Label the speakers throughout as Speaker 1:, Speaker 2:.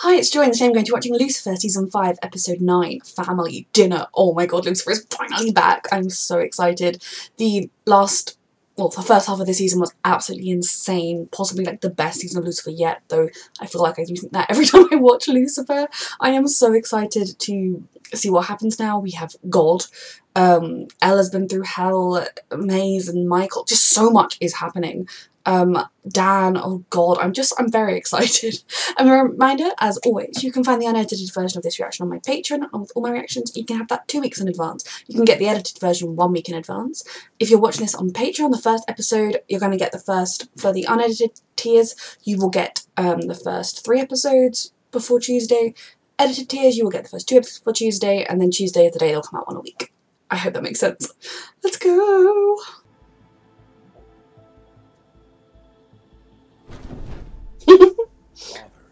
Speaker 1: Hi, it's Joy, and today I'm going to be watching Lucifer Season 5, Episode 9, Family Dinner. Oh my god, Lucifer is finally back. I'm so excited. The first half of the season was absolutely insane. Possibly like the best season of Lucifer yet, though I feel like I do think that every time I watch Lucifer. I am so excited to see what happens now. We have God. Ella's been through hell, Maze and Michael. Just so much is happening. Dan, oh god, I'm very excited. And a reminder, as always, you can find the unedited version of this reaction on my Patreon, and with all my reactions, you can have that 2 weeks in advance. You can get the edited version 1 week in advance. If you're watching this on Patreon, the first episode, you're going to get the first, for the unedited tiers, you will get the first 3 episodes before Tuesday. Edited tiers, you will get the first 2 episodes before Tuesday, and then Tuesday is the day they'll come out on a week. I hope that makes sense. Let's go!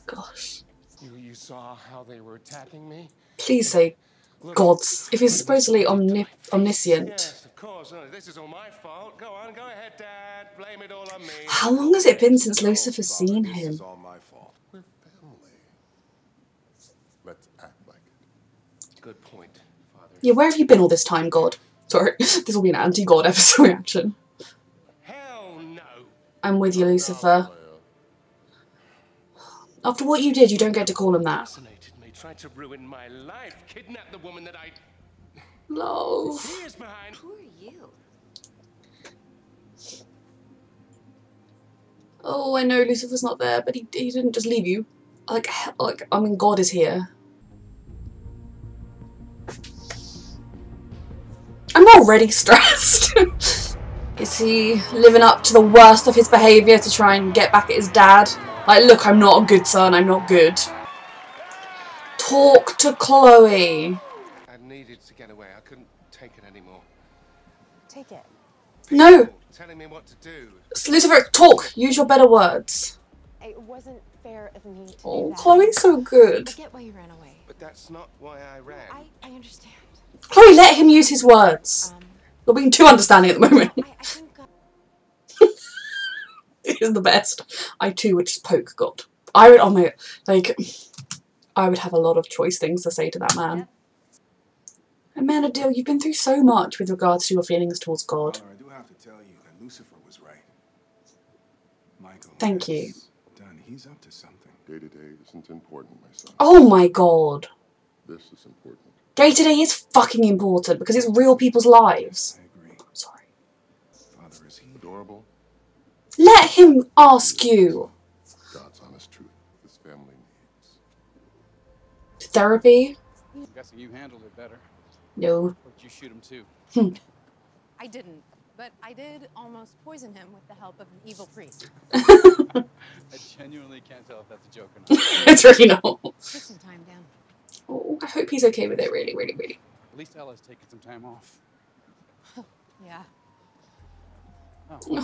Speaker 1: Gosh.
Speaker 2: You saw how they were attacking me?
Speaker 1: Please say gods. If he's supposedly omniscient.
Speaker 2: Yes, of course. This is all my fault. Go on, go ahead, Dad. Blame it all on me.
Speaker 1: How long has it been since Lucifer's seen him?
Speaker 3: This is all my fault. We're family. Let's act like it.
Speaker 2: Good point, Father.
Speaker 1: Yeah, where have you been all this time, God? Sorry, this will be an anti-God episode reaction.
Speaker 2: Hell no.
Speaker 1: I'm with you, Lucifer. After what you did, you don't get to call him that.
Speaker 2: Fascinated me, tried to ruin my life, kidnapped the woman that I
Speaker 1: Love.
Speaker 2: He is behind.
Speaker 4: Who are you?
Speaker 1: Oh, I know Lucifer's not there, but he didn't just leave you. Like, I mean, God is here. I'm already stressed. Is he living up to the worst of his behaviour to try and get back at his dad? Like, look, I'm not a good son, I'm not good. Talk to Chloe.
Speaker 2: I needed to get away. I couldn't take it anymore.
Speaker 4: Take it.
Speaker 1: No.
Speaker 2: Telling me what to do.
Speaker 1: Lucifer, talk. Use your better words.
Speaker 4: It wasn't fair of me to
Speaker 1: Oh,
Speaker 4: do that.
Speaker 1: Chloe's so good.
Speaker 4: I get why you ran away.
Speaker 2: But that's not why I ran.
Speaker 4: I understand.
Speaker 1: Chloe, let him use his words. You're being too understanding at the moment.
Speaker 4: I think...
Speaker 1: It is the best. I too would just poke God. I would, oh my, like, I would have a lot of choice things to say to that man. Amanda Dill, you've been through so much with regards to your feelings towards God.
Speaker 3: Father, I do have to tell you that Lucifer was right. Michael.
Speaker 1: Thank you.
Speaker 3: Done. He's up to something.
Speaker 5: Day to day isn't important, my son.
Speaker 1: Oh my god.
Speaker 5: This is important.
Speaker 1: Day to day is fucking important because it's real people's lives.
Speaker 3: I agree.
Speaker 1: I'm sorry.
Speaker 3: Father, is he
Speaker 5: Adorable.
Speaker 1: Let him ask you.
Speaker 5: God's honest truth. This family needs.
Speaker 1: Therapy?
Speaker 6: I'm guessing you handled it better.
Speaker 1: No.
Speaker 6: Or did you shoot him too?
Speaker 4: I didn't, but I did almost poison him with the help of an evil priest.
Speaker 6: I genuinely can't tell if that's a joke or not.
Speaker 1: It's really not.
Speaker 4: Took some time down.
Speaker 1: Oh, I hope he's okay with it, really, really, really.
Speaker 6: At least Ella's taking some time off.
Speaker 4: Yeah.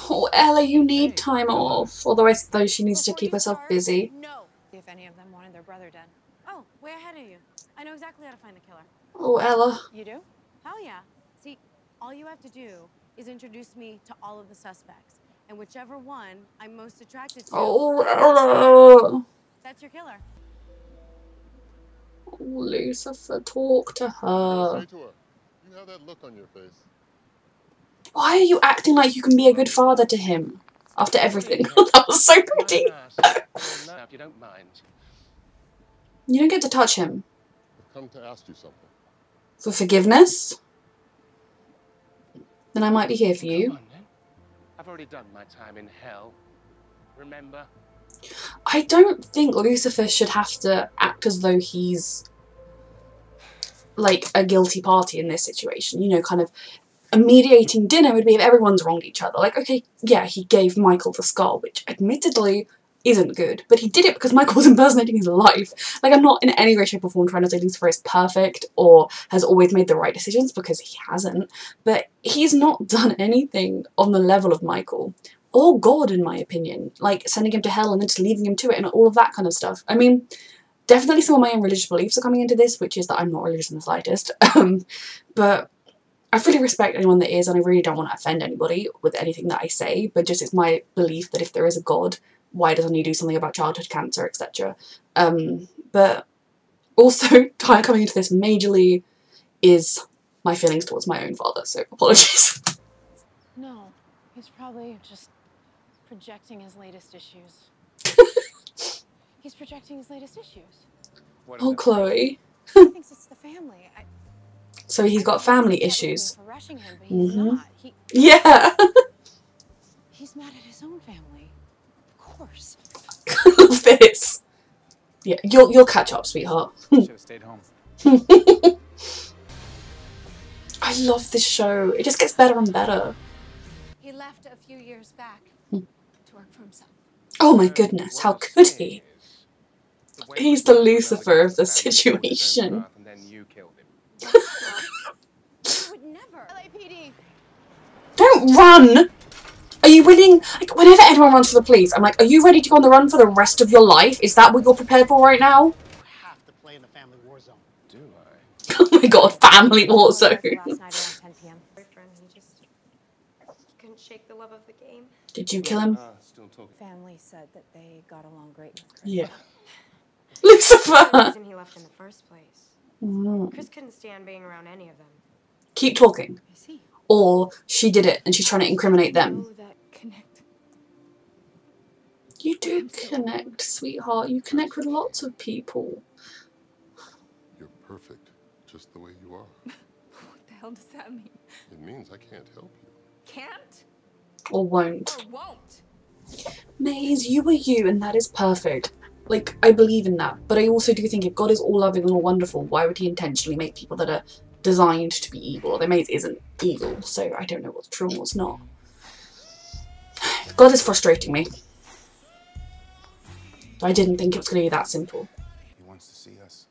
Speaker 1: Oh, Ella, you need time off. Although I suppose she needs to keep herself busy.
Speaker 4: No. If any of them wanted their brother dead. Oh, way ahead of you. I know exactly how to find the killer.
Speaker 1: Oh, Ella.
Speaker 4: You do? Hell yeah. See, all you have to do is introduce me to all of the suspects. And whichever one I'm most attracted to,
Speaker 1: Oh, Ella.
Speaker 4: that's your killer.
Speaker 1: Oh, Lucifer, talk to her.
Speaker 5: Say to her, you have that look on your face.
Speaker 1: Why are you acting like you can be a good father to him? After everything. That was so pretty.
Speaker 2: If you don't mind.
Speaker 1: You don't get to touch him.
Speaker 5: I've come to ask you something.
Speaker 1: For forgiveness? Then I might be here for
Speaker 2: Come
Speaker 1: you.
Speaker 2: on, then. I've already done my time in hell. Remember?
Speaker 1: I don't think Lucifer should have to act as though he's like a guilty party in this situation. You know, kind of a mediating dinner would be if everyone's wronged each other. Like, okay, yeah, he gave Michael the skull, which admittedly isn't good, but he did it because Michael was impersonating his life. Like, I'm not in any way, shape or form trying to say Lucifer is perfect or has always made the right decisions, because he hasn't, but he's not done anything on the level of Michael or God, in my opinion, like sending him to hell and then just leaving him to it and all of that kind of stuff. I mean, definitely some of my own religious beliefs are coming into this, which is that I'm not religious in the slightest, but I fully respect anyone that is, and I really don't want to offend anybody with anything that I say, but just it's my belief that if there is a God, why doesn't he do something about childhood cancer, etc. But also, coming into this majorly is my feelings towards my own father, so apologies.
Speaker 4: No, he's probably just projecting his latest issues. He's projecting his latest issues.
Speaker 2: What is
Speaker 1: Oh,
Speaker 2: it?
Speaker 1: Chloe.
Speaker 4: He thinks it's the family.
Speaker 1: So he's got family issues.
Speaker 4: For rushing him, but he's not.
Speaker 1: Yeah.
Speaker 4: He's mad at his own family. Of course.
Speaker 1: Love this. Yeah, you'll catch up, sweetheart.
Speaker 6: Should have stayed home.
Speaker 1: I love this show. It just gets better and better.
Speaker 4: He left a few years back to work for himself.
Speaker 1: Oh my goodness, how could he? He's the Lucifer of the situation.
Speaker 2: And then you killed him.
Speaker 4: I would never. LAPD.
Speaker 1: Don't run! Are you willing? Like, whenever anyone runs for the police, I'm like, are you ready to go on the run for the rest of your life? Is that what you're prepared for right now?
Speaker 7: You have to play in the family war zone.
Speaker 2: Do I?
Speaker 1: Oh my god, family war zone.
Speaker 4: Last night around 10 p.m.
Speaker 8: Boyfriend, he couldn't shake the love of the game.
Speaker 1: Did you kill him?
Speaker 2: Still talking.
Speaker 4: Family said that they got along great with Chris.
Speaker 1: Yeah.
Speaker 8: That's the
Speaker 1: Lucifer!
Speaker 8: reason he left in the first place. Chris couldn't stand being around any of them.
Speaker 1: Keep talking.
Speaker 4: I see.
Speaker 1: Or she did it and she's trying to incriminate them.
Speaker 4: Oh, that connect.
Speaker 1: You do connect, sweetheart. You connect with lots of people.
Speaker 5: You're perfect, just the way you are.
Speaker 8: What the hell does that mean?
Speaker 5: It means I can't help you.
Speaker 8: Can't
Speaker 1: Or won't.
Speaker 8: or won't?
Speaker 1: Maze, you are you and that is perfect. Like, I believe in that. But I also do think if God is all loving and all wonderful, why would he intentionally make people that are designed to be evil? Although Maze isn't evil, so I don't know what's true and what's not. God is frustrating me. I didn't think it was going to be that simple.
Speaker 9: He wants to see us,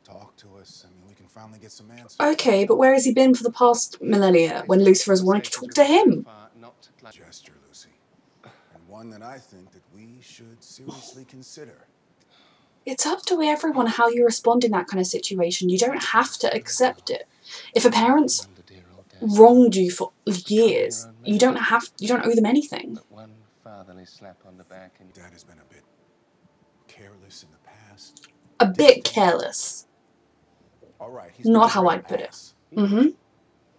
Speaker 9: talk to us. I mean, we can finally get some answers.
Speaker 1: Okay, but where has he been for the past millennia when Lucifer has wanted to talk to him?
Speaker 9: Gesture, Lucy. And one that I think that we should seriously consider.
Speaker 1: It's up to everyone how you respond in that kind of situation. You don't have to accept it. If a parent's wronged you for years, you don't owe them anything.
Speaker 2: One fatherly slap on the back and
Speaker 9: Dad has been a bit careless in the past.
Speaker 1: A bit careless.
Speaker 9: All right, he's
Speaker 1: Not
Speaker 9: been a
Speaker 1: how
Speaker 9: great
Speaker 1: I'd put it.
Speaker 9: ass,
Speaker 1: Mm-hmm.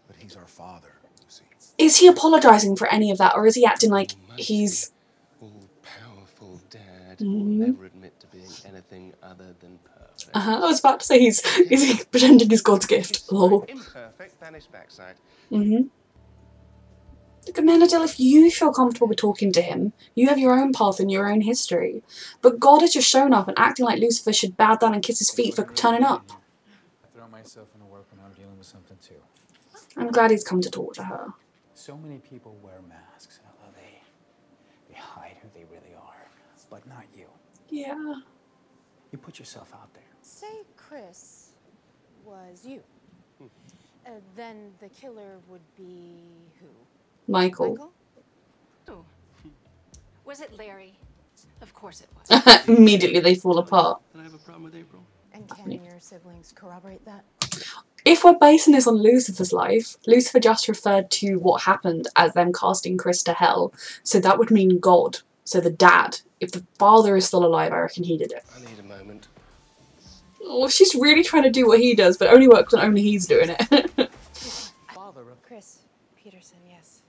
Speaker 9: but he's our father, Lucy.
Speaker 1: Is he apologising for any of that, or is he acting like he's...
Speaker 2: all-powerful dad will never admit to being anything other than perfect.
Speaker 1: I was about to say he's pretending he's God's gift. Lol.
Speaker 2: Imperfect, vanished backside.
Speaker 1: Look, Amanda Dill, if you feel comfortable with talking to him, you have your own path and your own history. But God has just shown up and acting like Lucifer should bow down and kiss his feet for turning up.
Speaker 6: I throw myself into work when I'm dealing with something too.
Speaker 1: I'm glad he's come to talk to her.
Speaker 6: So many people wear masks. They hide who they really are, but not you.
Speaker 1: Yeah.
Speaker 6: You put yourself out there.
Speaker 4: Say Chris was you. Then the killer would be who?
Speaker 1: Michael.
Speaker 4: Michael?
Speaker 8: Oh. Was it Larry? Of course it was.
Speaker 1: Immediately they fall apart.
Speaker 2: Can I have a problem with April?
Speaker 4: And can your siblings corroborate that?
Speaker 1: If we're basing this on Lucifer's life, Lucifer just referred to what happened as them casting Chris to hell. So that would mean God. So the dad. If the father is still alive, I reckon he did it.
Speaker 2: I need a moment.
Speaker 1: Oh, she's really trying to do what he does, but it only works when only he's doing it.
Speaker 6: Father of...
Speaker 4: Chris Peterson, yes.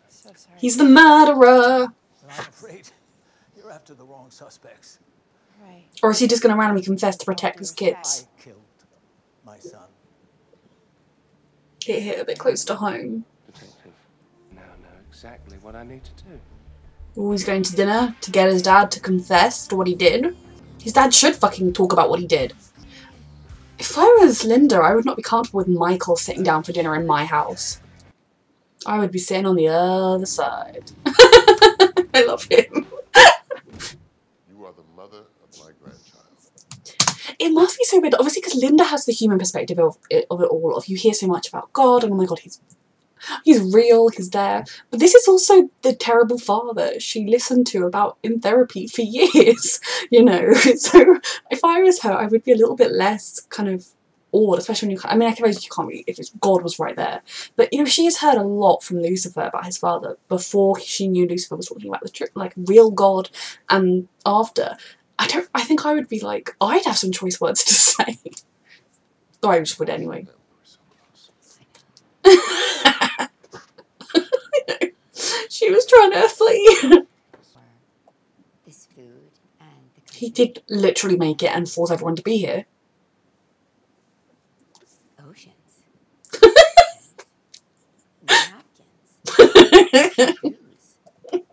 Speaker 4: So sorry.
Speaker 1: He's the murderer.
Speaker 7: I'm afraid you're after the wrong suspects.
Speaker 4: Right.
Speaker 1: Or is he just going to randomly confess to protect his kids?
Speaker 7: I killed my son.
Speaker 1: Hit a bit close to home.
Speaker 2: Detective. Now I know exactly what I need to do.
Speaker 1: Oh, he's going to dinner to get his dad to confess to what he did. His dad should fucking talk about what he did. If I was Linda, I would not be comfortable with Michael sitting down for dinner in my house. I would be sitting on the other side. I love him.
Speaker 5: You are the mother of my grandchild.
Speaker 1: It must be so weird, obviously, because Linda has the human perspective of it all. Of you hear so much about God, and oh my god, he's real, he's there. But this is also the terrible father she listened to about in therapy for years, you know. So if I was her, I would be a little bit less kind of awed, especially when you, I mean, I suppose you can't really, if God was right there. But, you know, she has heard a lot from Lucifer about his father before she knew Lucifer was talking about the truth, like, real God, and after. I think I would be like, I'd have some choice words to say. Or I just would anyway. She was trying to flee.
Speaker 10: This food and the
Speaker 1: He did literally make it and force everyone to be here.
Speaker 10: oceans. Napkins. Shoes.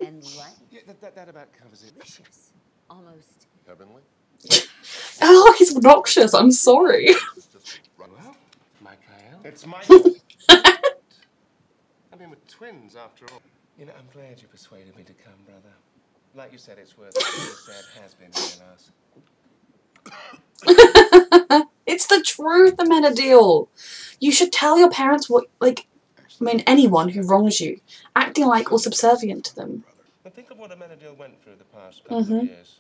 Speaker 10: And life.
Speaker 2: Yeah, that about covers it.
Speaker 10: Delicious. Almost
Speaker 3: Heavenly?
Speaker 1: Oh, he's obnoxious. I'm sorry.
Speaker 2: Well, Michael. It's Michael. I mean, we're twins after all. You know, I'm glad you persuaded me to come, brother. Like you said, it's worth it. His dad has been real us.
Speaker 1: It's the truth, Amenadiel. You should tell your parents what, like, I mean, anyone who wrongs you, acting like or subservient to them.
Speaker 2: And think of what Amenadiel went through the past couple of years.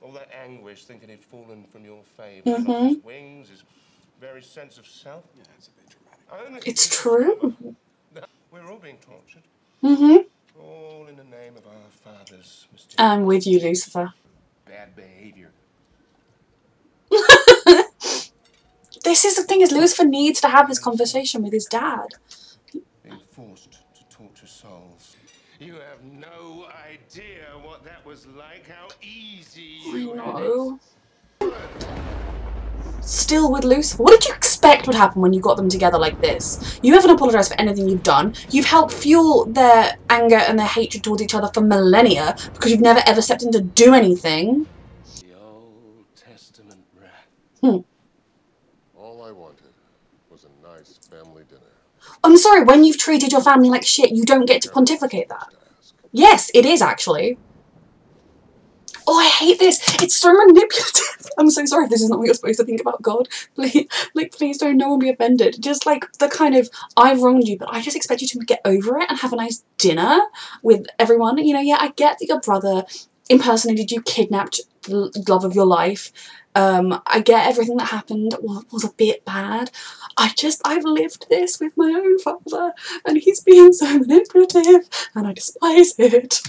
Speaker 2: All that anguish, thinking he'd fallen from your favour, lost his wings, his very sense of self.
Speaker 9: Yeah, it's a bit dramatic.
Speaker 1: It's true.
Speaker 2: We're all being tortured. All in the name of our father's mysterious
Speaker 1: I'm with you, Lucifer.
Speaker 2: bad behavior.
Speaker 1: This is the thing, is Lucifer needs to have his conversation with his dad.
Speaker 2: Being forced to torture souls. You have no idea what that was like, how easy you had it.
Speaker 1: Still with Lucifer. What did you expect would happen when you got them together like this? You haven't apologised for anything you've done. You've helped fuel their anger and their hatred towards each other for millennia because you've never ever stepped in to do anything.
Speaker 2: The Old Testament wrath.
Speaker 3: All I wanted was a nice family dinner.
Speaker 1: I'm sorry, when you've treated your family like shit, you don't get to pontificate that. Yes, it is actually. Oh, I hate this. It's so manipulative. I'm so sorry if this is not what you're supposed to think about God. Please, like, please don't, no one be offended. Just like the kind of, I've wronged you, but I just expect you to get over it and have a nice dinner with everyone. You know, yeah, I get that your brother impersonated you, kidnapped the love of your life. I get everything that happened was a bit bad. I've lived this with my own father, and he's being so manipulative, and I despise it.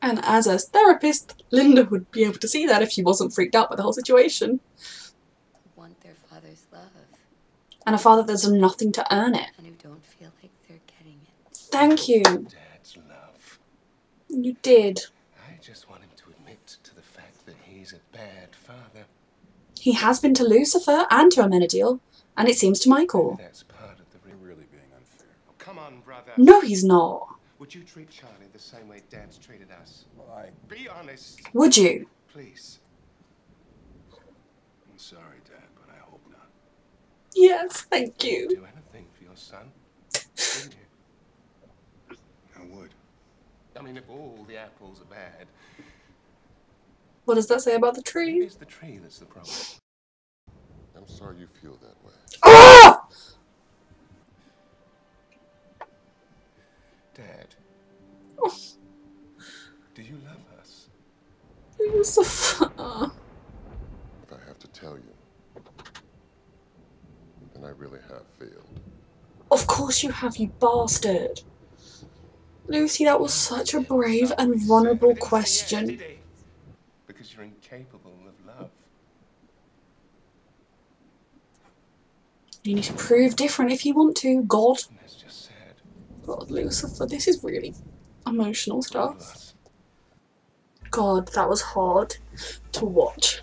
Speaker 1: And as a therapist, Linda would be able to see that if she wasn't freaked out by the whole situation.
Speaker 10: Want their father's love.
Speaker 1: And a father that does nothing to earn it.
Speaker 10: And who don't feel like they're getting it.
Speaker 1: Thank you.
Speaker 2: Dad's love.
Speaker 1: You did.
Speaker 2: I just want him to admit to the fact that he's a bad father.
Speaker 1: He has been to Lucifer and to Amenadiel, and it seems to Michael.
Speaker 2: That's part of the
Speaker 9: Really being unfair.
Speaker 2: Oh, come on, brother.
Speaker 1: No, he's not.
Speaker 2: Would you treat Charlie the same way Dad's treated us?
Speaker 9: Well,
Speaker 2: Be honest.
Speaker 1: Would you?
Speaker 2: Please.
Speaker 9: I'm sorry, Dad, but I hope not.
Speaker 1: Yes, thank you.
Speaker 2: Do anything for your son, wouldn't you?
Speaker 9: I would.
Speaker 2: I mean, if all the apples are bad,
Speaker 1: What does that say about the
Speaker 2: maybe
Speaker 1: tree?
Speaker 2: it's the tree that's the problem.
Speaker 3: I'm sorry you feel that way.
Speaker 1: Ah!
Speaker 2: Dad, do you love us?
Speaker 1: Lucifer.
Speaker 3: If I have to tell you, then I really have failed.
Speaker 1: Of course you have, you bastard. Lucy, that was such a brave and vulnerable question.
Speaker 2: Because you're incapable of love.
Speaker 1: You need to prove different if you want to. God.
Speaker 2: And that's just sad.
Speaker 1: God, Lucifer, this is really emotional
Speaker 2: All of
Speaker 1: stuff.
Speaker 2: us.
Speaker 1: God, that was hard to watch.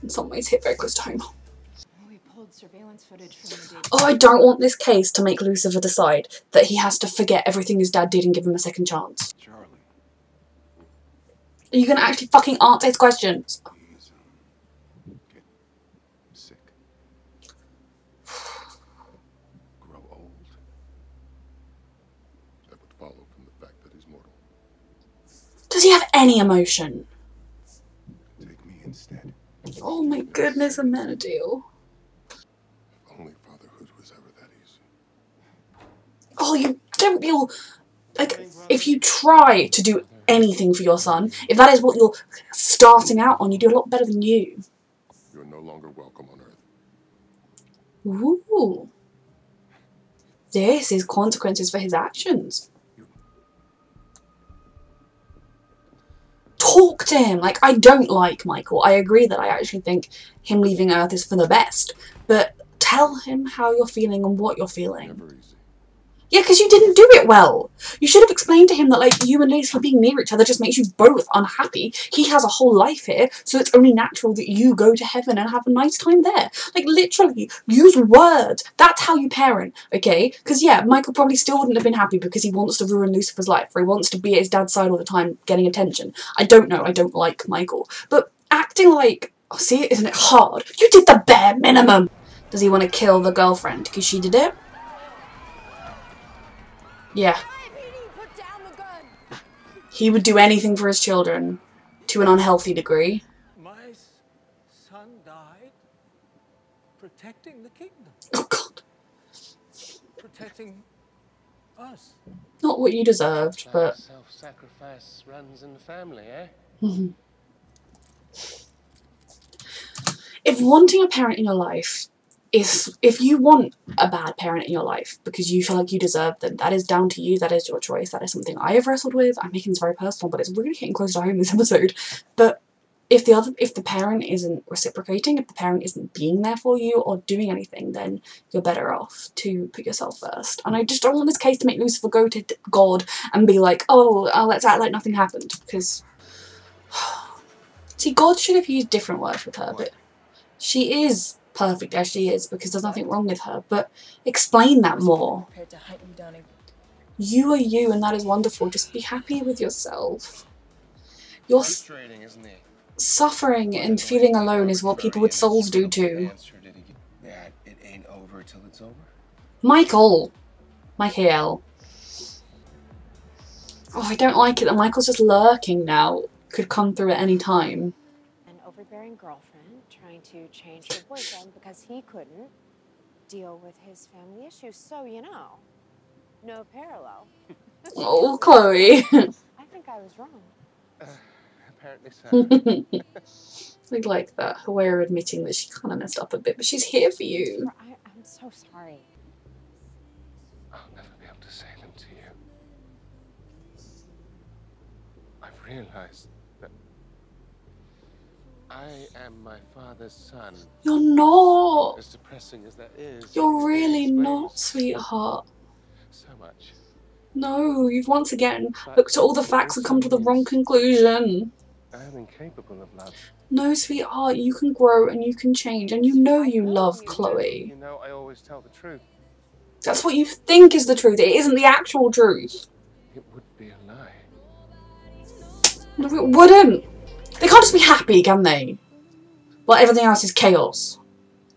Speaker 1: In some ways, hit very close to home.
Speaker 4: We pulled surveillance footage from the day.
Speaker 1: Oh, I don't want this case to make Lucifer decide that he has to forget everything his dad did and give him a second chance.
Speaker 9: Charlie,
Speaker 1: Are you gonna actually fucking answer his questions?
Speaker 9: he's get sick. Grow old.
Speaker 3: That would follow from the fact that he's mortal.
Speaker 1: Does he have any emotion?
Speaker 9: Take me instead.
Speaker 1: Oh my goodness, Amenadiel.
Speaker 3: If only fatherhood was ever that easy.
Speaker 1: Oh, you don't feel like if you try to do anything for your son, if that is what you're starting out on, you do a lot better than you.
Speaker 3: You're no longer welcome on Earth.
Speaker 1: Ooh. This is consequences for his actions. Talk to him. Like, I don't like Michael. I agree that I actually think him leaving Earth is for the best. But tell him how you're feeling and what you're feeling.
Speaker 3: Never easy.
Speaker 1: Yeah, because you didn't do it well. You should have explained to him that, like, you and Lucifer being near each other just makes you both unhappy. He has a whole life here, so it's only natural that you go to heaven and have a nice time there. Like, literally, use words. That's how you parent, okay? Because, yeah, Michael probably still wouldn't have been happy because he wants to ruin Lucifer's life, or he wants to be at his dad's side all the time, getting attention. I don't know. I don't like Michael. But acting like, oh, see, isn't it hard? You did the bare minimum. Does he want to kill the girlfriend because she did it? Yeah. He would do anything for his children, to an unhealthy degree.
Speaker 7: My son died protecting the kingdom.
Speaker 1: Oh God.
Speaker 7: Protecting us.
Speaker 1: Not what you deserved, but...
Speaker 2: Self-sacrifice runs in the family, eh?
Speaker 1: If wanting a parent in your life is... If you want a bad parent in your life because you feel like you deserve them, that is down to you, that is your choice, that is something I have wrestled with. I'm making this very personal, but it's really getting close to home this episode. But if the parent isn't reciprocating, if the parent isn't being there for you or doing anything, then you're better off to put yourself first. And I just don't want this case to make Lucifer go to God and be like, oh, let's act like nothing happened, because... See, God should have used different words with her, but she is perfect as she is because there's nothing wrong with her, but explain that more. You are you and that is wonderful. Just be happy with yourself. You're
Speaker 2: Frustrating, isn't it?
Speaker 1: suffering and feeling alone is what people with souls do too.
Speaker 2: That it ain't over till it's over.
Speaker 1: Michael. Oh, I don't like it that Michael's just lurking now. Could come through at any time.
Speaker 4: An overbearing girlfriend trying to change her boyfriend because he couldn't deal with his family issues. So, you know, no parallel.
Speaker 1: Oh, Chloe.
Speaker 4: I think I was wrong.
Speaker 2: Apparently so.
Speaker 1: I like that. Her way of admitting that she kind of messed up a bit, but she's here for you.
Speaker 4: I'm so sorry.
Speaker 2: I'll never be able to say them to you. I've realized that I am my father's son.
Speaker 1: You're not.
Speaker 2: As depressing as that is.
Speaker 1: You're really not, sweetheart.
Speaker 2: So much.
Speaker 1: No, you've once again looked at all the facts and come to the wrong conclusion.
Speaker 2: I am incapable of love.
Speaker 1: No, sweetheart, you can grow and you can change, and you know you love Chloe.
Speaker 2: You know I always tell the truth.
Speaker 1: That's what you think is the truth. It isn't the actual truth.
Speaker 2: It would be a lie.
Speaker 1: No, it wouldn't. They can't just be happy, can they? Well, everything else is chaos.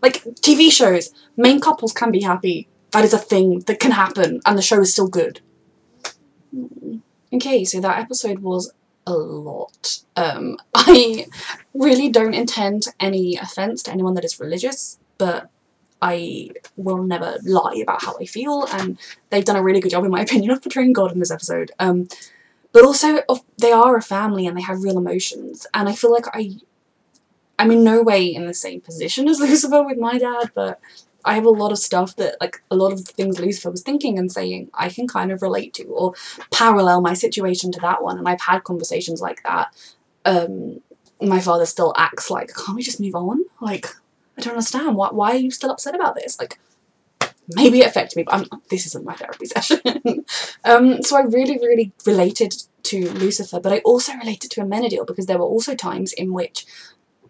Speaker 1: Like, TV shows, main couples can be happy. That is a thing that can happen, and the show is still good. Okay, so that episode was a lot. I really don't intend any offence to anyone that is religious, but I will never lie about how I feel, and they've done a really good job, in my opinion, of portraying God in this episode. But also, they are a family and they have real emotions, and I feel like I'm in no way in the same position as Lucifer with my dad, but I have a lot of stuff that, like, a lot of the things Lucifer was thinking and saying, I can kind of relate to, or parallel my situation to that one, and I've had conversations like that. My father still acts like, can't we just move on? Like, I don't understand, why are you still upset about this? Like, maybe it affected me, but this isn't my therapy session. So I really, really related to Lucifer, but I also related to Amenadiel, because there were also times in which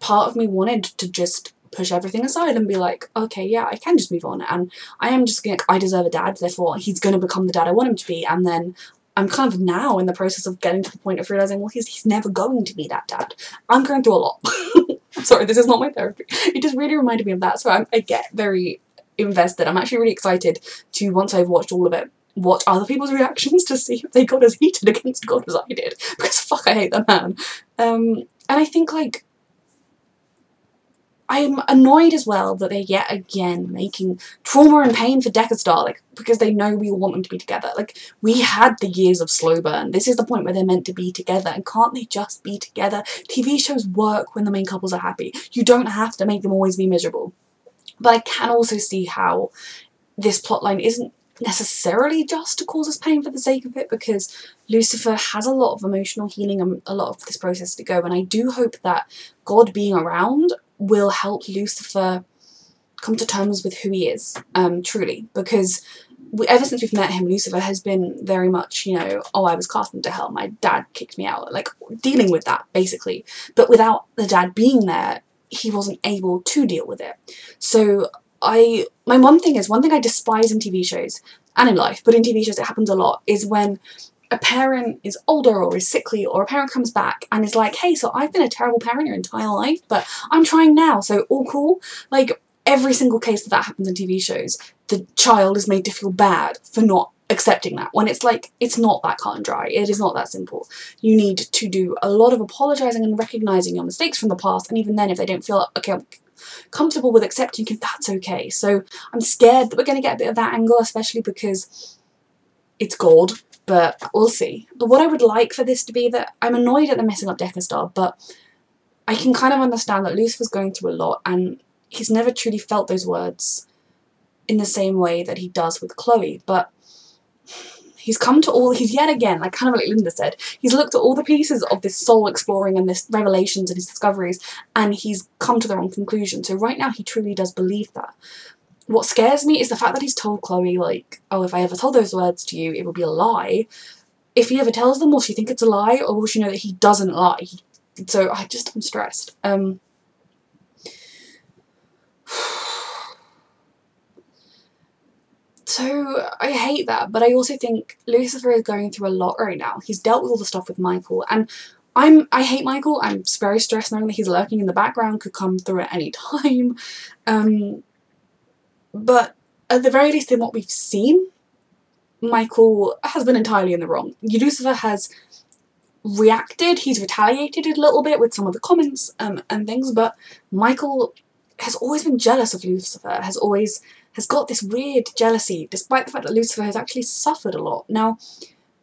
Speaker 1: part of me wanted to just push everything aside and be like, okay, yeah, I can just move on, and I am just gonna, I deserve a dad, therefore he's gonna become the dad I want him to be, and then I'm kind of now in the process of getting to the point of realising, well, he's never going to be that dad. I'm going through a lot. Sorry, this is not my therapy. It just really reminded me of that, so I get very invested. I'm actually really excited to, once I've watched all of it, watch other people's reactions to see if they got as heated against God as I did, because fuck, I hate that man. And I think, like, I'm annoyed as well that they're yet again making trauma and pain for Decastar, like, because they know we all want them to be together. Like, we had the years of slow burn. This is the point where they're meant to be together, and can't they just be together? TV shows work when the main couples are happy. You don't have to make them always be miserable. But I can also see how this plotline isn't necessarily just to cause us pain for the sake of it, because Lucifer has a lot of emotional healing and a lot of this process to go, and I do hope that God being around will help Lucifer come to terms with who he is, truly, because ever since we've met him, Lucifer has been very much, you know, oh, I was cast into hell, my dad kicked me out, like, dealing with that, basically. But without the dad being there, he wasn't able to deal with it. So my one thing I despise in TV shows, and in life, but in TV shows it happens a lot, is when a parent is older or is sickly, or a parent comes back and is like, hey, so I've been a terrible parent your entire life, but I'm trying now, so all cool. Like, every single case that happens in TV shows, the child is made to feel bad for not accepting that, when it's like, it's not that cut and dry, it is not that simple. You need to do a lot of apologising and recognising your mistakes from the past, and even then, if they don't feel okay, comfortable with accepting you, that's okay. So I'm scared that we're going to get a bit of that angle, especially because it's God, but we'll see. But what I would like for this to be, that I'm annoyed at the messing up Decker Star, but I can kind of understand that Lucifer's going through a lot, and he's never truly felt those words in the same way that he does with Chloe, but he's yet again, like kind of like Linda said, he's looked at all the pieces of this soul exploring and this revelations and his discoveries, and he's come to the wrong conclusion. So right now he truly does believe that. What scares me is the fact that he's told Chloe, like, oh, if I ever told those words to you, it would be a lie. If he ever tells them, will she think it's a lie, or will she know that he doesn't lie? So I'm stressed. So I hate that, but I also think Lucifer is going through a lot right now. He's dealt with all the stuff with Michael, and I hate Michael. I'm very stressed knowing that he's lurking in the background, could come through at any time. But at the very least, in what we've seen, Michael has been entirely in the wrong. Lucifer has reacted, he's retaliated a little bit with some of the comments and things, but Michael has always been jealous of Lucifer, has got this weird jealousy, despite the fact that Lucifer has actually suffered a lot. Now,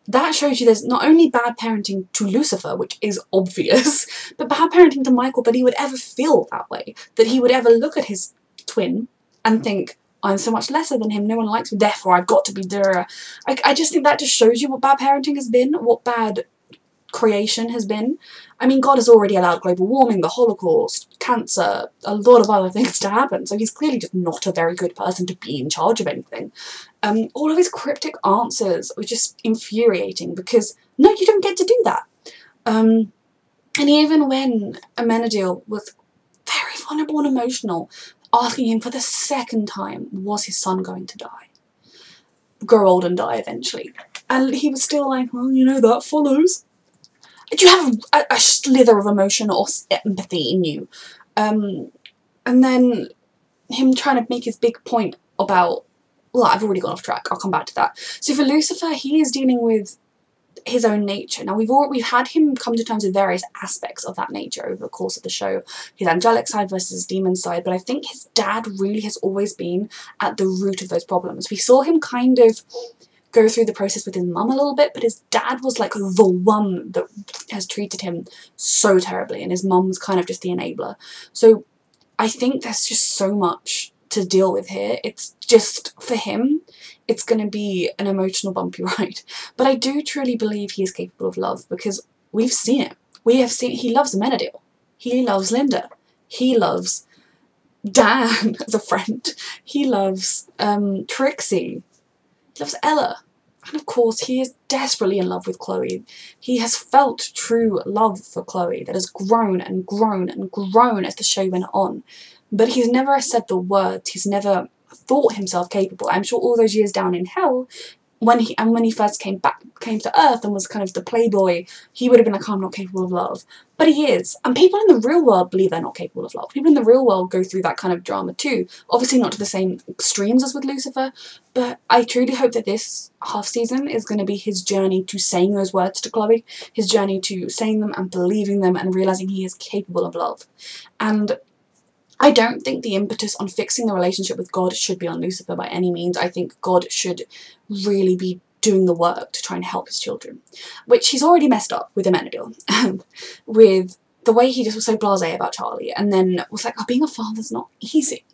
Speaker 1: that shows you there's not only bad parenting to Lucifer, which is obvious, but bad parenting to Michael, that he would ever feel that way, that he would ever look at his twin and think, I'm so much lesser than him, no one likes me, therefore I've got to be there. I just think that just shows you what bad parenting has been, what bad creation has been. I mean, God has already allowed global warming, the Holocaust, cancer, a lot of other things to happen, so he's clearly just not a very good person to be in charge of anything. All of his cryptic answers were just infuriating, because no, you don't get to do that. And even when Amenadiel was very vulnerable and emotional, asking him for the second time, was his son going to die? Grow old and die eventually. And he was still like, well, you know, that follows. Do you have a slither of emotion or empathy in you? And then him trying to make his big point about, well, I've already gone off track, I'll come back to that. So for Lucifer, he is dealing with his own nature. Now we've had him come to terms with various aspects of that nature over the course of the show, his angelic side versus his demon side, but I think his dad really has always been at the root of those problems. We saw him kind of go through the process with his mum a little bit, but his dad was like the one that has treated him so terribly, and his mum was kind of just the enabler. So I think there's just so much to deal with here. It's just, for him, it's going to be an emotional bumpy ride. But I do truly believe he is capable of love, because we've seen it. We have seen, he loves Amenadiel. He loves Linda. He loves Dan as a friend. He loves Trixie. He loves Ella. And of course, he is desperately in love with Chloe. He has felt true love for Chloe that has grown and grown and grown as the show went on. But he's never said the words, he's never thought himself capable. I'm sure all those years down in hell, when he first came to Earth and was kind of the playboy, he would have been like, oh, I'm not capable of love. But he is. And people in the real world believe they're not capable of love. People in the real world go through that kind of drama too. Obviously not to the same extremes as with Lucifer, but I truly hope that this half season is going to be his journey to saying those words to Chloe, his journey to saying them and believing them and realising he is capable of love. And I don't think the impetus on fixing the relationship with God should be on Lucifer by any means. I think God should really be doing the work to try and help his children, which he's already messed up with Amenadiel, with the way he just was so blasé about Charlie, and then was like, oh, being a father's not easy.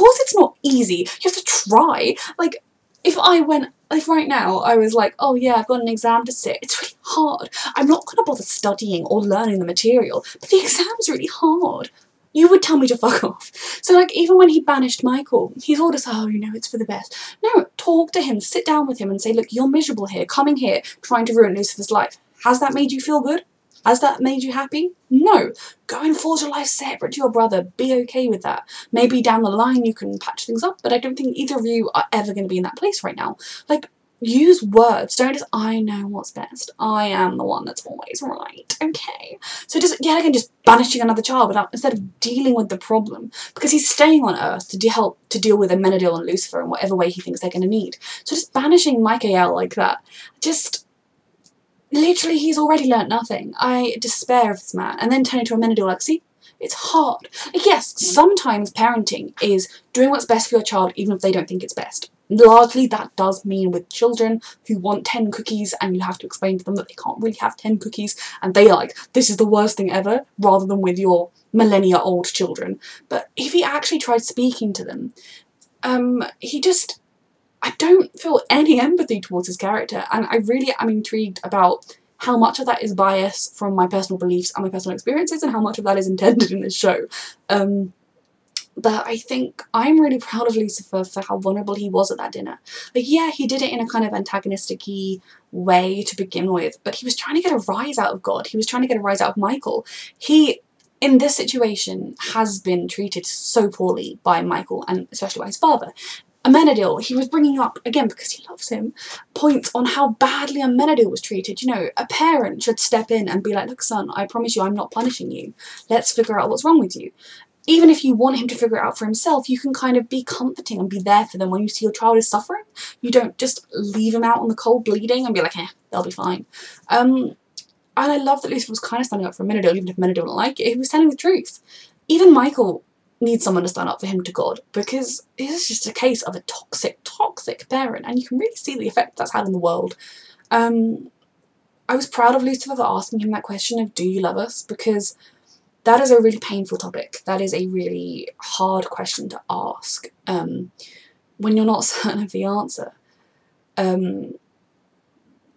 Speaker 1: course it's not easy. You have to try. Like, if right now I was like, oh yeah, I've got an exam to sit, it's really hard. I'm not going to bother studying or learning the material, but the exam's really hard. You would tell me to fuck off. So like, even when he banished Michael, he's all just, oh, you know, it's for the best. No, talk to him, sit down with him and say, look, you're miserable here, coming here, trying to ruin Lucifer's life. Has that made you feel good? Has that made you happy? No. Go and forge a life separate to your brother. Be okay with that. Maybe down the line you can patch things up, but I don't think either of you are ever going to be in that place right now. Like, use words. Don't just, I know what's best. I am the one that's always right. Okay. So just, yet again, just banishing another child without, instead of dealing with the problem. Because he's staying on Earth to help to deal with Amenadiel and Lucifer in whatever way he thinks they're going to need. So just banishing Michael like that, just... literally, he's already learnt nothing. I despair of this man. And then turning to Amenadiel like, see, it's hard. Like, yes, sometimes parenting is doing what's best for your child even if they don't think it's best. Largely, that does mean with children who want 10 cookies and you have to explain to them that they can't really have 10 cookies and they are like, this is the worst thing ever, rather than with your millennia-old children. But if he actually tried speaking to them, he just... I don't feel any empathy towards his character, and I really am intrigued about how much of that is bias from my personal beliefs and my personal experiences and how much of that is intended in this show. But I think I'm really proud of Lucifer for how vulnerable he was at that dinner. Like, yeah, he did it in a kind of antagonistic-y way to begin with, but he was trying to get a rise out of God. He was trying to get a rise out of Michael. He, in this situation, has been treated so poorly by Michael, and especially by his father. Amenadiel, he was bringing up, again because he loves him, points on how badly Amenadiel was treated. You know, a parent should step in and be like, look son, I promise you I'm not punishing you. Let's figure out what's wrong with you. Even if you want him to figure it out for himself, you can kind of be comforting and be there for them when you see your child is suffering. You don't just leave him out on the cold bleeding and be like, eh, they'll be fine. And I love that Lucifer was kind of standing up for Amenadiel, even if Amenadiel didn't like it. He was telling the truth. Even Michael needs someone to stand up for him to God, because it is just a case of a toxic parent, and you can really see the effect that's had on the world. I was proud of Lucifer for asking him that question of, do you love us? Because that is a really painful topic. That is a really hard question to ask when you're not certain of the answer. And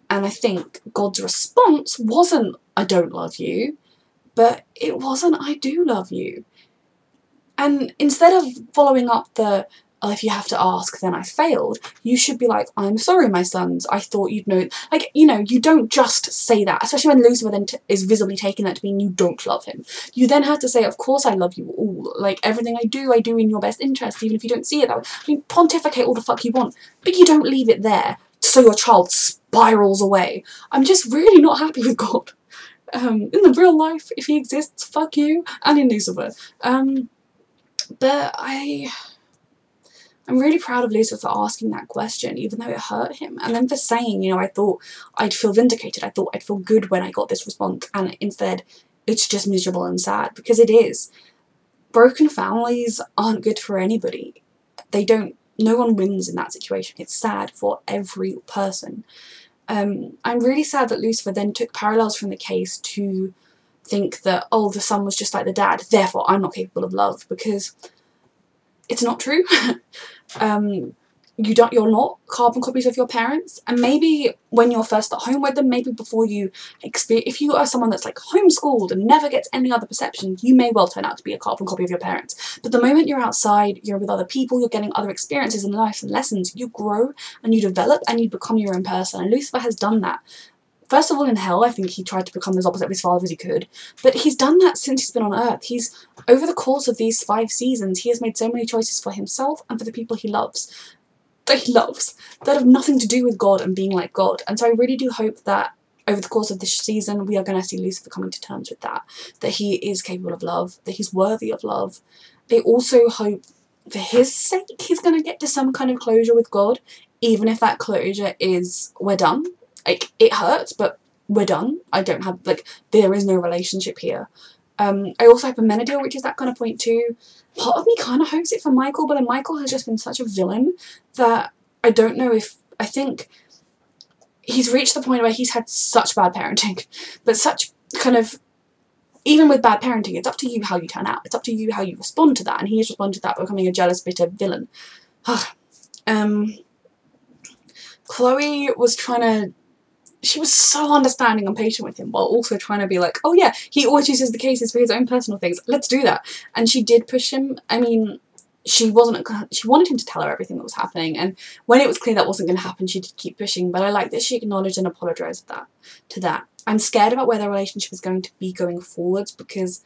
Speaker 1: I think God's response wasn't, I don't love you, but it wasn't, I do love you. And instead of following up the, oh, if you have to ask, then I failed, you should be like, I'm sorry, my sons, I thought you'd know. Like, you know, you don't just say that, especially when Lucifer then is visibly taking that to mean you don't love him. You then have to say, of course I love you all. Like, everything I do in your best interest, even if you don't see it that way. I mean, pontificate all the fuck you want, but you don't leave it there so your child spirals away. I'm just really not happy with God. In the real life, if he exists, fuck you, and in Lucifer. But I'm really proud of Lucifer for asking that question, even though it hurt him. And then for saying, you know, I thought I'd feel vindicated. I thought I'd feel good when I got this response. And instead, it's just miserable and sad. Because it is. Broken families aren't good for anybody. No one wins in that situation. It's sad for every person. I'm really sad that Lucifer then took parallels from the case to think that, oh, the son was just like the dad, therefore I'm not capable of love, because it's not true. You're not carbon copies of your parents, and maybe when you're first at home with them, maybe before you experience, if you are someone that's like homeschooled and never gets any other perception, you may well turn out to be a carbon copy of your parents. But the moment you're outside, you're with other people, you're getting other experiences in life and lessons, you grow and you develop and you become your own person, and Lucifer has done that. First of all, in hell, I think he tried to become as opposite of his father as he could. But he's done that since he's been on Earth. Over the course of these 5 seasons, he has made so many choices for himself and for the people he loves. That have nothing to do with God and being like God. And so I really do hope that over the course of this season, we are going to see Lucifer coming to terms with that. That he is capable of love. That he's worthy of love. I also hope, for his sake, he's going to get to some kind of closure with God. Even if that closure is, we're done. Like, it hurts, but we're done. There is no relationship here. I also hope Amenadiel reaches that kind of point too. Part of me kind of hopes it for Michael, but then Michael has just been such a villain that I don't know if... I think he's reached the point where he's had such bad parenting, but such kind of even with bad parenting, it's up to you how you turn out. It's up to you how you respond to that. And he's responded to that by becoming a jealous, bitter villain. Chloe was trying to... She was so understanding and patient with him while also trying to be like, oh yeah, he always uses the cases for his own personal things. Let's do that. And she did push him. I mean, she wanted him to tell her everything that was happening. And when it was clear that wasn't going to happen, she did keep pushing. But I like that she acknowledged and apologised to that. I'm scared about where their relationship is going to be going forwards because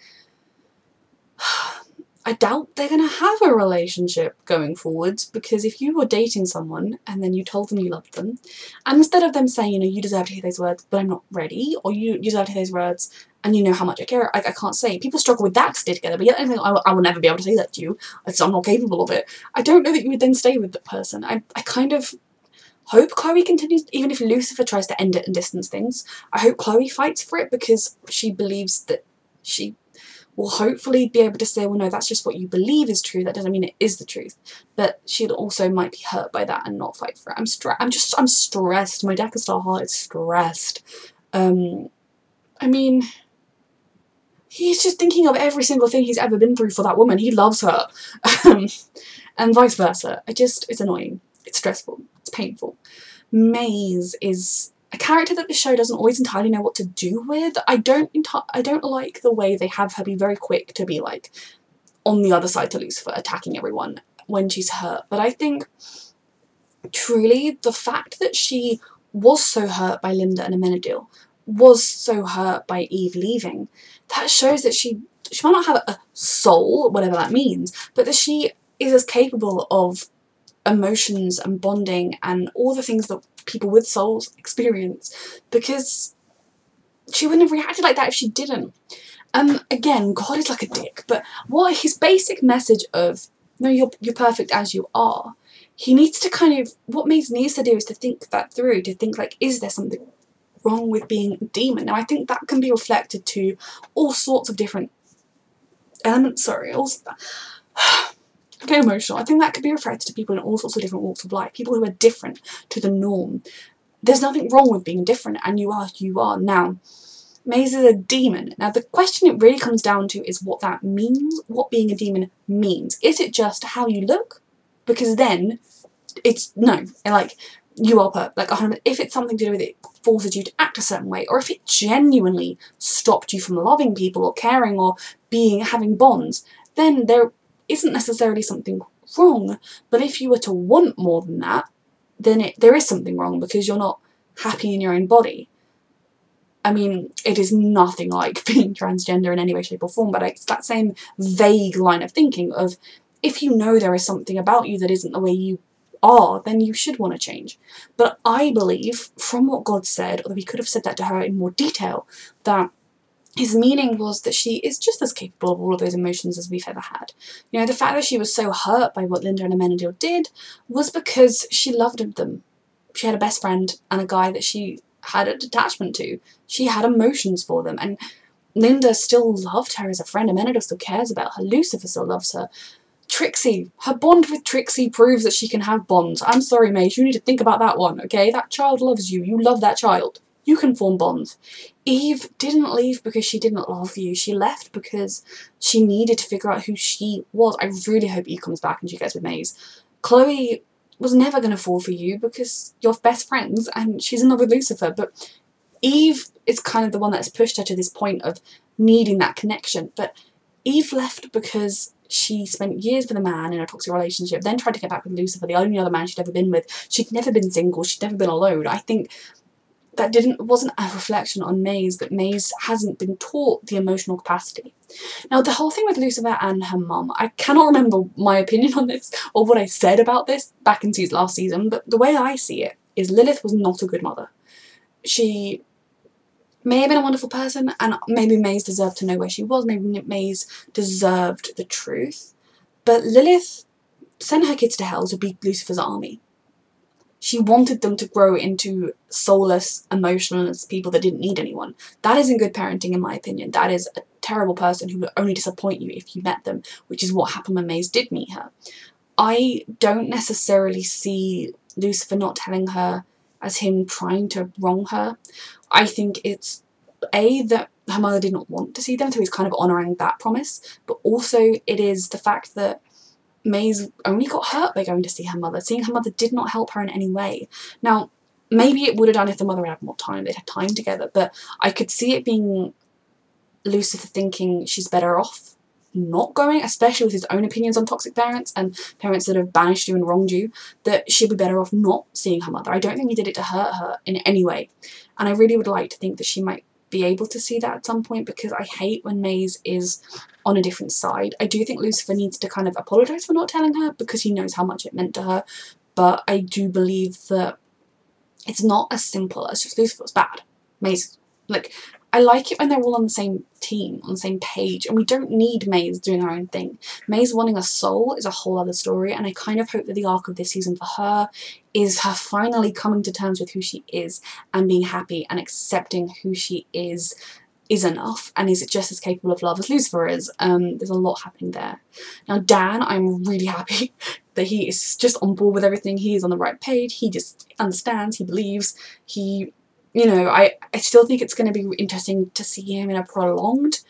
Speaker 1: I doubt they're going to have a relationship going forwards, because if you were dating someone and then you told them you loved them, and instead of them saying, you know, you deserve to hear those words, but I'm not ready, or you deserve to hear those words and you know how much I care, I can't say. People struggle with that to stay together, but yet I think I will never be able to say that to you. I'm not capable of it. I don't know that you would then stay with the person. I kind of hope Chloe continues, even if Lucifer tries to end it and distance things. I hope Chloe fights for it because she believes that she will hopefully be able to say, well, no, that's just what you believe is true. That doesn't mean it is the truth. But she also might be hurt by that and not fight for it. I'm stressed. My Decker Star heart is stressed. I mean, he's just thinking of every single thing he's ever been through for that woman. He loves her. And vice versa. It's annoying. It's stressful. It's painful. Maze is a character that the show doesn't always entirely know what to do with. I don't like the way they have her be very quick to be like on the other side to Lucifer, attacking everyone when she's hurt. But I think truly the fact that she was so hurt by Linda and Amenadiel, was so hurt by Eve leaving, that shows that she might not have a soul, whatever that means, but that she is as capable of emotions and bonding and all the things that people with souls experience, because she wouldn't have reacted like that if she didn't. Again, God is like a dick, but what his basic message of, no, you're perfect as you are, he needs to kind of, what Maze needs to do is to think that through, to think like, is there something wrong with being a demon? Now I think that can be reflected to all sorts of different elements, I get emotional. I think that could be reflected to people in all sorts of different walks of life, people who are different to the norm. There's nothing wrong with being different, and you are who you are. Now, Maze is a demon. Now, the question it really comes down to is what that means, what being a demon means. Is it just how you look? Because then, it's, no, like, you are perfect. Like, 100%. If it's something to do with it forces you to act a certain way, or if it genuinely stopped you from loving people or caring or having bonds, then there isn't necessarily something wrong. But if you were to want more than that, then there is something wrong, because you're not happy in your own body. I mean, it is nothing like being transgender in any way, shape or form, but it's that same vague line of thinking of, if you know there is something about you that isn't the way you are, then you should want to change. But I believe, from what God said, although he could have said that to her in more detail, that his meaning was that she is just as capable of all of those emotions as we've ever had. You know, the fact that she was so hurt by what Linda and Amenadiel did was because she loved them. She had a best friend and a guy that she had a detachment to. She had emotions for them, and Linda still loved her as a friend. Amenadiel still cares about her. Lucifer still loves her. Trixie, her bond with Trixie proves that she can have bonds. I'm sorry, Maze, you need to think about that one, okay? That child loves you. You love that child. You can form bonds. Eve didn't leave because she didn't love you. She left because she needed to figure out who she was. I really hope Eve comes back and she gets with Maze. Chloe was never going to fall for you because you're best friends and she's in love with Lucifer. But Eve is kind of the one that's pushed her to this point of needing that connection. But Eve left because she spent years with a man in a toxic relationship, then tried to get back with Lucifer, the only other man she'd ever been with. She'd never been single. She'd never been alone. I think that wasn't a reflection on Maze, but Maze hasn't been taught the emotional capacity. Now, the whole thing with Lucifer and her mum, I cannot remember my opinion on this or what I said about this back in last season, but the way I see it is Lilith was not a good mother. She may have been a wonderful person, and maybe Maze deserved to know where she was, maybe Maze deserved the truth, but Lilith sent her kids to hell to beat Lucifer's army. She wanted them to grow into soulless, emotionless people that didn't need anyone. That isn't good parenting, in my opinion. That is a terrible person who would only disappoint you if you met them, which is what happened when Maze did meet her. I don't necessarily see Lucifer not telling her as him trying to wrong her. I think it's that her mother did not want to see them, so he's kind of honouring that promise. But also it is the fact that Maze only got hurt by going to see her mother. Seeing her mother did not help her in any way. Now, maybe it would have done if the mother had more time, they'd had time together, but I could see it being Lucifer thinking she's better off not going, especially with his own opinions on toxic parents and parents that have banished you and wronged you, that she'd be better off not seeing her mother. I don't think he did it to hurt her in any way. And I really would like to think that she might be able to see that at some point, because I hate when Maze is on a different side. I do think Lucifer needs to kind of apologise for not telling her, because he knows how much it meant to her, but I do believe that it's not as simple as just Lucifer's bad. Maze, like, I like it when they're all on the same team, on the same page, and we don't need Maze doing her own thing. Maze wanting a soul is a whole other story, and I kind of hope that the arc of this season for her is her finally coming to terms with who she is and being happy and accepting who she is enough, and is just as capable of love as Lucifer is. There's a lot happening there. Now Dan, I'm really happy that he is just on board with everything. He is on the right page. He just understands, he believes, he... You know, I still think it's going to be interesting to see him in a prolonged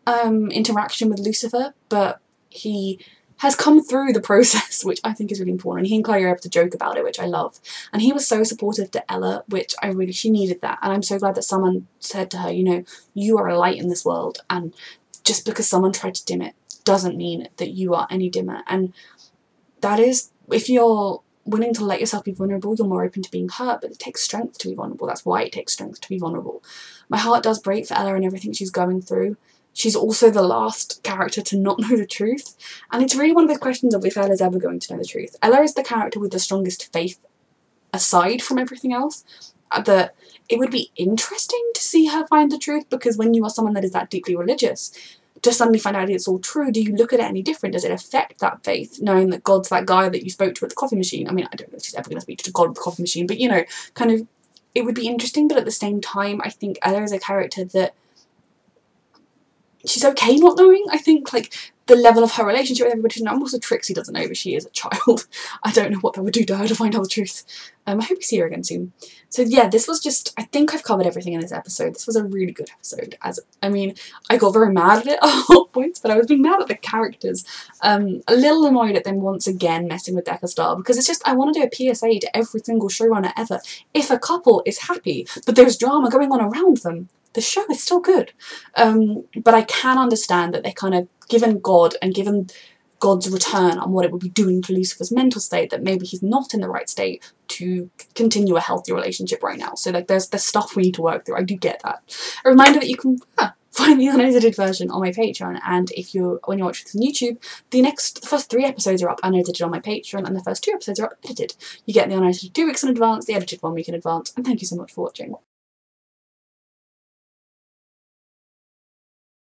Speaker 1: interaction with Lucifer, but he has come through the process, which I think is really important. And he and Chloe are able to joke about it, which I love. And he was so supportive to Ella, which she needed that. And I'm so glad that someone said to her, you know, you are a light in this world, and just because someone tried to dim it doesn't mean that you are any dimmer. And that is, if you're willing to let yourself be vulnerable, you're more open to being hurt, but it takes strength to be vulnerable. That's why it takes strength to be vulnerable. My heart does break for Ella and everything she's going through. She's also the last character to not know the truth, and it's really one of those questions of if Ella's ever going to know the truth. Ella is the character with the strongest faith, aside from everything else, that it would be interesting to see her find the truth, because when you are someone that is that deeply religious, to suddenly find out it's all true, do you look at it any different? Does it affect that faith, knowing that God's that guy that you spoke to at the coffee machine? I mean, I don't know if she's ever going to speak to God at the coffee machine, but you know, kind of, it would be interesting, but at the same time, I think Ella is a character that she's okay not knowing. I think, like, the level of her relationship with everybody, and also Trixie doesn't know, but she is a child. I don't know what that would do to her to find out the truth. I hope we see her again soon. So yeah, this was just, I think I've covered everything in this episode. This was a really good episode. I mean, I got very mad at it at all points, but I was being mad at the characters. A little annoyed at them once again messing with Decker Star, because it's just, I want to do a PSA to every single showrunner ever. If a couple is happy, but there's drama going on around them, the show is still good. But I can understand that they kind of, given God and given God's return on what it would be doing to Lucifer's mental state, that maybe he's not in the right state to continue a healthy relationship right now. So like there's stuff we need to work through. I do get that. A reminder that you can find the unedited version on my Patreon, and when you're watching this on YouTube, the first 3 episodes are up unedited on my Patreon, and the first 2 episodes are up edited. You get the unedited 2 weeks in advance, the edited 1 week in advance, and thank you so much for watching.